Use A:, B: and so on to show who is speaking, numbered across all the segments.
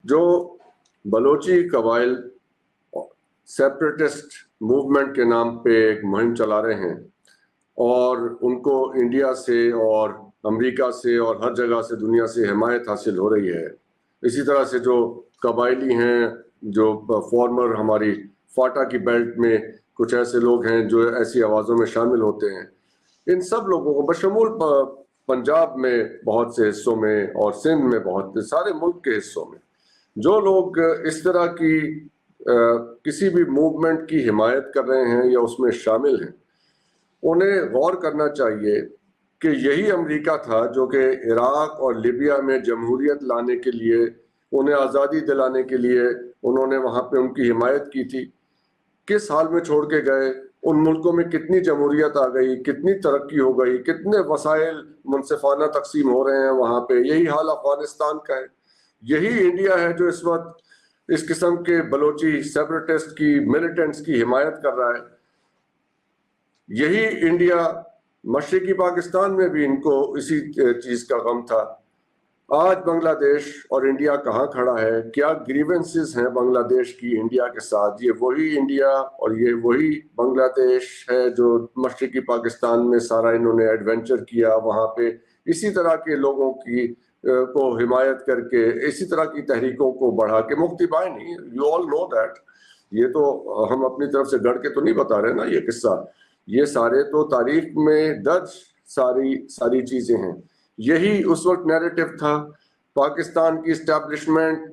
A: जो Balochi कबाइल separatist movement के नाम पे एक मुहिम चला रहे हैं और उनको इंडिया से और अमेरिका से और हर जगह से दुनिया से हिमायत हासिल हो रही है। इसी तरह से जो कबायली हैं, जो फॉर्मर हमारी फाटा की बेल्ट में कुछ ऐसे लोग हैं जो ऐसी आवाज़ों में शामिल होते हैं, इन सब लोगों को बशमूल पंजाब में बहुत से हिस्सों में और सिंध में बहुत सारे मुल्क के हिस्सों में जो लोग इस तरह की किसी भी मूवमेंट की हिमायत कर रहे हैं या उसमें शामिल हैं, उन्हें गौर करना चाहिए कि यही अमेरिका था जो कि इराक और लिबिया में जमहूरियत लाने के लिए, उन्हें आज़ादी दिलाने के लिए उन्होंने वहाँ पे उनकी हिमायत की थी। किस हाल में छोड़ के गए, उन मुल्कों में कितनी जमहूरियत आ गई, कितनी तरक्की हो गई, कितने वसाइल मुनसिफाना तकसीम हो रहे हैं वहाँ पे। यही हाल अफगानिस्तान का है। यही इंडिया है जो इस वक्त इस किस्म के बलोची सेपरेटिस्ट की, मिलिटेंट्स की हिमायत कर रहा है। यही इंडिया मशरिकी पाकिस्तान में भी इनको इसी चीज का गम था। आज बांग्लादेश और इंडिया कहाँ खड़ा है, क्या ग्रीवेंसेस हैं बांग्लादेश की इंडिया के साथ? ये वही इंडिया और ये वही बांग्लादेश है जो मशरिकी पाकिस्तान में सारा इन्होंने एडवेंचर किया, वहाँ पे इसी तरह के लोगों की को हिमायत करके, इसी तरह की तहरीकों को बढ़ा के मुक्ति पाए नहीं। You all know that. ये तो हम अपनी तरफ से गढ़ के तो नहीं बता रहे ना ये किस्सा, ये सारे तो तारीख में दर्ज सारी चीजें हैं। यही उस वक्त नैरेटिव था। पाकिस्तान की इस्टेब्लिशमेंट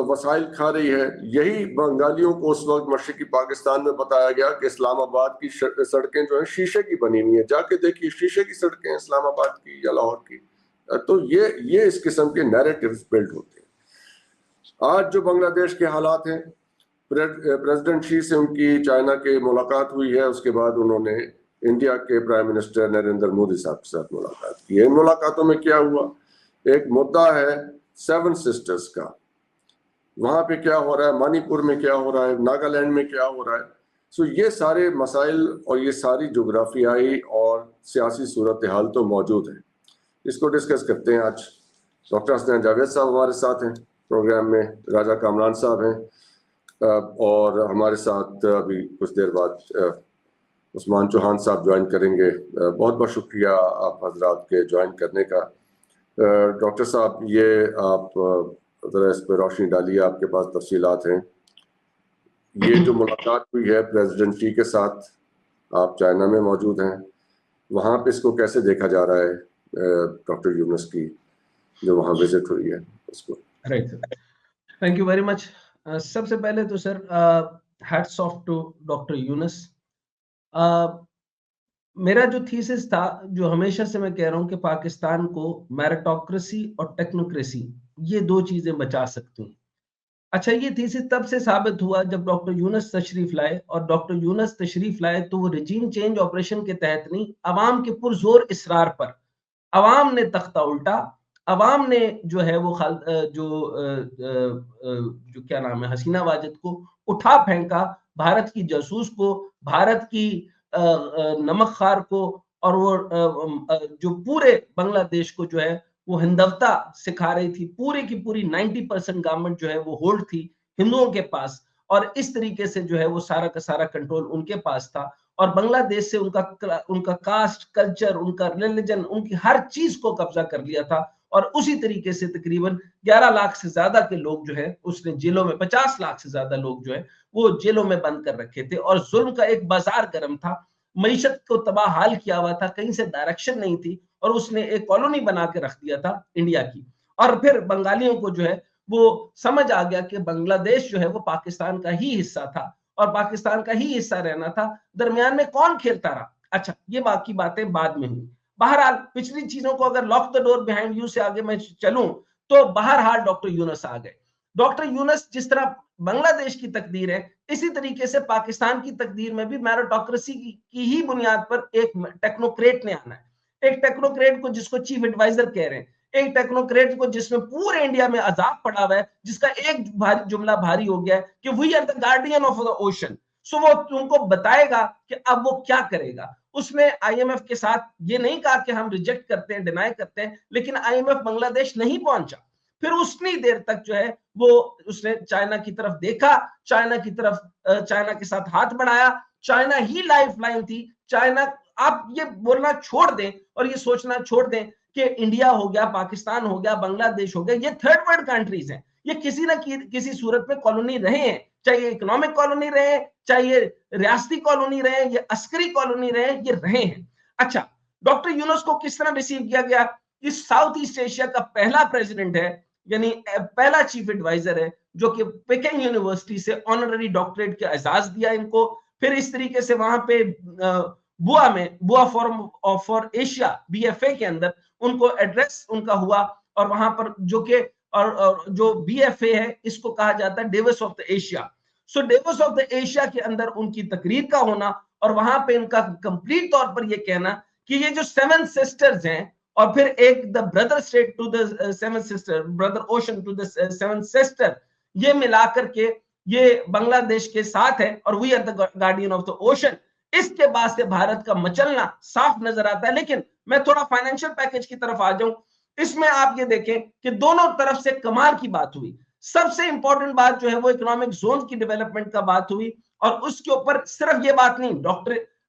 A: वसाइल खा रही है। यही बंगालियों को उस वक्त मशरिकी पाकिस्तान में बताया गया कि इस्लामाबाद की सड़कें जो हैं शीशे की बनी हुई हैं, जाके देखिए शीशे की सड़कें इस्लामाबाद की या लाहौर की। तो ये इस किस्म के नैरेटिव्स बिल्ड होते हैं। आज जो बांग्लादेश के हालात हैं, प्रेसिडेंट शी से उनकी चाइना के मुलाकात हुई है, उसके बाद उन्होंने इंडिया के प्राइम मिनिस्टर नरेंद्र मोदी साहब के साथ मुलाकात की है। इन मुलाकातों में क्या हुआ? एक मुद्दा है सेवन सिस्टर्स का, वहां पे क्या हो रहा है, मणिपुर में क्या हो रहा है, नागालैंड में क्या हो रहा है। सो ये सारे मसाइल और ये सारी जोग्राफियाई और सियासी सूरत हाल तो मौजूद है। इसको डिस्कस करते हैं आज। डॉक्टर हसनैन जावेद साहब हमारे साथ हैं प्रोग्राम में, राजा कामरान साहब हैं और हमारे साथ अभी कुछ देर बाद उस्मान चौहान साहब ज्वाइन करेंगे। बहुत बहुत शुक्रिया आप हजरात के ज्वाइन करने का। डॉक्टर साहब, ये आप ज़रा इस पर रोशनी डालिए, आपके पास तफसीलात हैं। ये जो मुलाकात हुई है प्रेसिडेंट शी के साथ, आप चाइना में मौजूद हैं, वहाँ पे इसको कैसे देखा जा रहा है डॉक्टर यूनुस की जो वहाँ विजिट हुई है उसको?
B: Right, thank you very much. सबसे पहले तो sir hats off to doctor Yunus. मेरा जो थीसिस था, जो हमेशा से मैं कह रहा हूं कि पाकिस्तान को मेरिटोक्रेसी और टेक्नोक्रेसी ये दो चीजें बचा सकती हैं। अच्छा, ये थीसिस तब से साबित हुआ जब डॉक्टर यूनुस तशरीफ लाए, और डॉक्टर यूनुस तशरीफ लाए तो वो रिजीम चेंज ऑपरेशन के तहत नहीं, अवाम के पुरजोर इसरार पर अवाम ने तख्ता उल्टा। अवाम ने जो है वो जो क्या नाम है, हसीना वाजिद को उठा फेंका, भारत की जासूस को, भारत की नमक खार को, और वो जो पूरे बांग्लादेश को जो है वो हिंदवता सिखा रही थी। पूरी की पूरी 90% गवर्नमेंट जो है वो होल्ड थी हिंदुओं के पास, और इस तरीके से जो है वो सारा का सारा कंट्रोल उनके पास था। और बांग्लादेश से उनका कास्ट, कल्चर, उनका रिलीजन, उनकी हर चीज को कब्जा कर लिया था। और उसी तरीके से तकरीबन 11 लाख से ज्यादा के लोग जो है उसने जेलों में, 50 लाख से ज्यादा लोग जो है वो जेलों में बंद कर रखे थे। और जुल्म का एक बाजार गर्म था, मईशत को तबाह हाल किया हुआ था, कहीं से डायरेक्शन नहीं थी, और उसने एक कॉलोनी बना के रख दिया था इंडिया की। और फिर बंगालियों को जो है वो समझ आ गया कि बांग्लादेश जो है वो पाकिस्तान का ही हिस्सा था और पाकिस्तान का ही हिस्सा रहना था। दरमियान में कौन खेलता रहा? अच्छा, ये बाकी बातें बाद में हुई। बहरहाल पिछली चीजों को अगर lock the door behind you से आगे मैं चलूं तो बहरहाल डॉक्टर यूनुस आ गए। डॉक्टर यूनुस, जिस तरह बांग्लादेश की तकदीर है, इसी तरीके से पाकिस्तान की तकदीर में भी मेरिटोक्रेसी की ही बुनियाद पर एक टेक्नोक्रेट ने आना है। एक टेक्नोक्रेट को जिसको चीफ एडवाइजर कह रहे हैं, एक टेक्नोक्रेट को जिसमें पूरे इंडिया में अजाब पड़ा हुआ है, जिसका एक जुमला भारी हो गया है कि we are the guardian of the ocean. So वो तुमको बताएगा कि अब वो क्या करेगा। उसने आईएमएफ के साथ ये नहीं कहा कि हम रिजेक्ट करते हैं, डिनाई करते हैं, लेकिन आईएमएफ बांग्लादेश नहीं पहुंचा। फिर उतनी देर तक जो है वो उसने चाइना की तरफ देखा, चाइना की तरफ चाइना के साथ हाथ बढ़ाया। चाइना ही लाइफ लाइन थी। चाइना, आप ये बोलना छोड़ दें और ये सोचना छोड़ दें कि इंडिया हो गया, पाकिस्तान हो गया, बांग्लादेश हो गया, ये थर्ड वर्ल्ड कंट्रीज हैं, ये किसी ना किसी सूरत में कॉलोनी रहे हैं, चाहे ये इकोनॉमिक कॉलोनी रहे, चाहे ये रियासती कॉलोनी रहे, ये अस्करी कॉलोनी रहे, ये रहे हैं। अच्छा, डॉक्टर यूनुस को किस तरह रिसीव किया गया? इस साउथ ईस्ट एशिया का पहला प्रेसिडेंट है, यानी पहला चीफ एडवाइजर है, जो कि पेकिंग यूनिवर्सिटी से ऑनररी डॉक्टरेट का एजाज दिया इनको। फिर इस तरीके से वहां पे बुआ फोरम फॉर एशिया, बीएफए के अंदर उनको एड्रेस उनका हुआ, और वहां पर जो कि और जो बीएफए है इसको कहा जाता है Davos of the Asia. So Davos of the Asia के अंदर उनकी तकरीर का होना, और वहां पे इनका कंप्लीट तौर पर यह कहना कि ये जो 7 सिस्टर्स हैं, और फिर एक the brother state to the 7 sister, brother ocean to the 7 sister, ये मिलाकर के ये बांग्लादेश के साथ है, और we are the guardian of the ocean. इसके बाद से भारत का मचलना साफ नजर आता है। लेकिन मैं थोड़ा फाइनेंशियल पैकेज की तरफ आ जाऊं, इसमें आप ये देखें कि दोनों तरफ से कमाल की बात हुई। सबसे इंपॉर्टेंट बात जो है वो इकोनॉमिक जोन की डेवलपमेंट का बात हुई, और उसके ऊपर सिर्फ ये बात नहीं,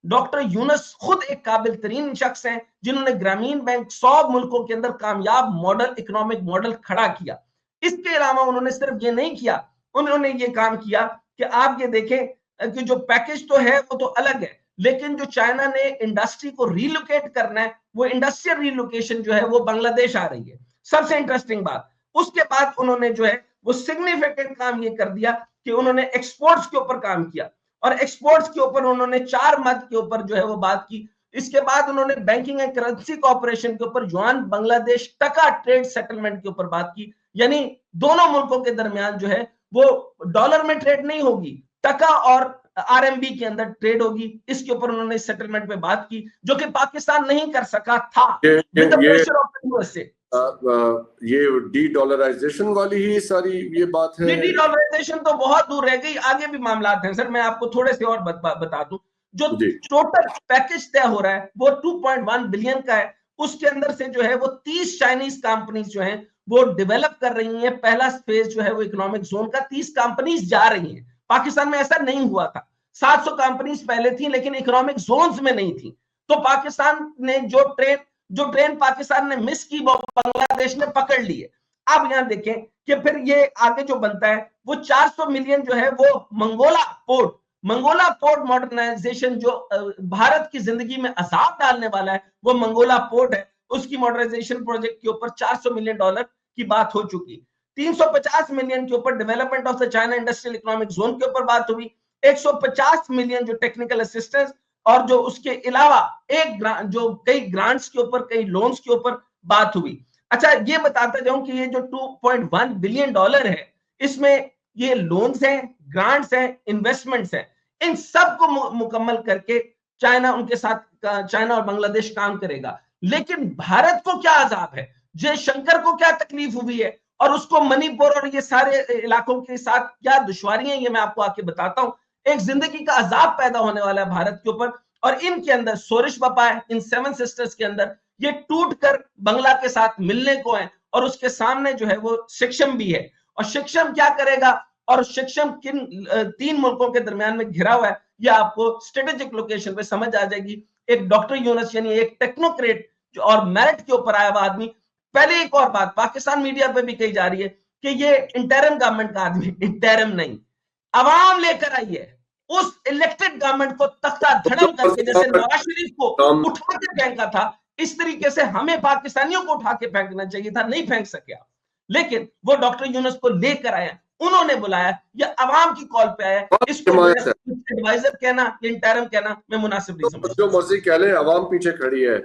B: डॉक्टर यूनुस खुद एक काबिल तरीन शख्स हैं जिन्होंने ग्रामीण बैंक 100 मुल्कों के अंदर कामयाब मॉडल, इकोनॉमिक मॉडल खड़ा किया। इसके अलावा उन्होंने सिर्फ ये नहीं किया, उन्होंने ये काम किया कि आप ये देखें कि जो पैकेज तो है वो तो अलग है, लेकिन जो चाइना ने इंडस्ट्री को रिलोकेट करना है, वो इंडस्ट्रियल रिलोकेशन जो है वो बांग्लादेश आ रही है। सबसे इंटरेस्टिंग बात, उसके बाद उन्होंने जो है वो सिग्निफिकेंट काम ये कर दिया कि उन्होंने एक्सपोर्ट्स के ऊपर काम किया, और एक्सपोर्ट्स के ऊपर उन्होंने 4 मद के ऊपर जो है वो बात की। इसके बाद उन्होंने बैंकिंग एंड करेंसी कॉर्पोरेशन के ऊपर युआन बांग्लादेश टका ट्रेड सेटलमेंट के ऊपर बात की, यानी दोनों मुल्कों के दरमियान जो है वो डॉलर में ट्रेड नहीं होगी, टका और आरएमबी के अंदर ट्रेड होगी। इसके ऊपर उन्होंने सेटलमेंट में बात की, जो कि पाकिस्तान नहीं कर सका था with the pressure of the USA.
A: ये डी डॉलराइजेशन वाली ही सारी ये बात है।
B: डी डॉलराइजेशन तो बहुत दूर रह गई, आगे भी मामला हैं सर। मैं आपको थोड़े से और बता दूं, जो टोटल पैकेज तय हो रहा है वो 2.1 बिलियन का है। उसके अंदर से जो है वो 30 चाइनीज कंपनीज जो हैं वो डेवलप कर रही हैं। पहला फेज जो है वो इकोनॉमिक जोन का, 30 कंपनीज जा रही हैं। पाकिस्तान में ऐसा नहीं हुआ था, 700 कंपनीज पहले थी लेकिन इकोनॉमिक जोन्स में नहीं थी। तो पाकिस्तान ने जो ट्रेन पाकिस्तान ने मिस की वो बांग्लादेश ने पकड़ ली है। अब यहां देखें कि फिर ये आगे जो बनता है वो 400 मिलियन जो है वो मंगोला पोर्ट मॉडर्नाइजेशन, जो भारत की जिंदगी में अजाब डालने वाला है, वो मंगोला पोर्ट है। उसकी मॉडर्नाइजेशन प्रोजेक्ट के ऊपर $400 मिलियन की बात हो चुकी। 350 मिलियन के ऊपर development of the China industrial economic zone के ऊपर बात हुई। 150 मिलियन जो टेक्निकल असिस्टेंस, और जो उसके अलावा जो कई ग्रांट्स के ऊपर, कई लोन्स के ऊपर बात हुई। अच्छा, ये बताता जाऊं कि ये जो $2.1 बिलियन है, इसमें ये लोन्स हैं, ग्रांट्स हैं, इन्वेस्टमेंट्स हैं। इन सब को मुकम्मल करके चाइना और बांग्लादेश काम करेगा। लेकिन भारत को क्या अजाब है, जयशंकर को क्या तकलीफ हुई है, और उसको मणिपुर और ये सारे इलाकों के साथ क्या दुश्वारियां, ये मैं आपको आके बताता हूं। एक जिंदगी का अजाब पैदा होने वाला है भारत के ऊपर, और इनके अंदर सोरिश बपा है। इन 7 सिस्टर्स के अंदर ये टूट कर बांग्ला के साथ मिलने को है, और उसके सामने जो है वो शिक्षम भी है। और शिक्षम क्या करेगा, और शिक्षम किन 3 मुल्कों के दरमियान में घिरा हुआ है, ये आपको स्ट्रेटेजिक लोकेशन पे समझ आ जाएगी। एक डॉक्टर यूनुस यानी एक टेक्नोक्रेट और मेरिट के ऊपर आया हुआ आदमी। पहले एक और बात पाकिस्तान मीडिया पे भी कही जा रही है कि ये इंटरिम गवर्नमेंट का आदमी, इंटरिम नहीं, अवाम लेकर आई है उस इलेक्टेड गवर्नमेंट को तख्ता धड़म करके, जैसे नवाज शरीफ को उठा के फेंका था, इस तरीके से हमें पाकिस्तानियों को उठा के फेंकना चाहिए था, नहीं फेंक सके आप। लेकिन वो डॉक्टर यूनुस को लेकर आया, उन्होंने बुलाया, ये अवाम की कॉल पे आया। इसको एडवाइजर कहना, इंटरिम कहना मैं मुनासिब नहीं समझता।
A: जो मर्जी कह ले, अवाम पीछे खड़ी है।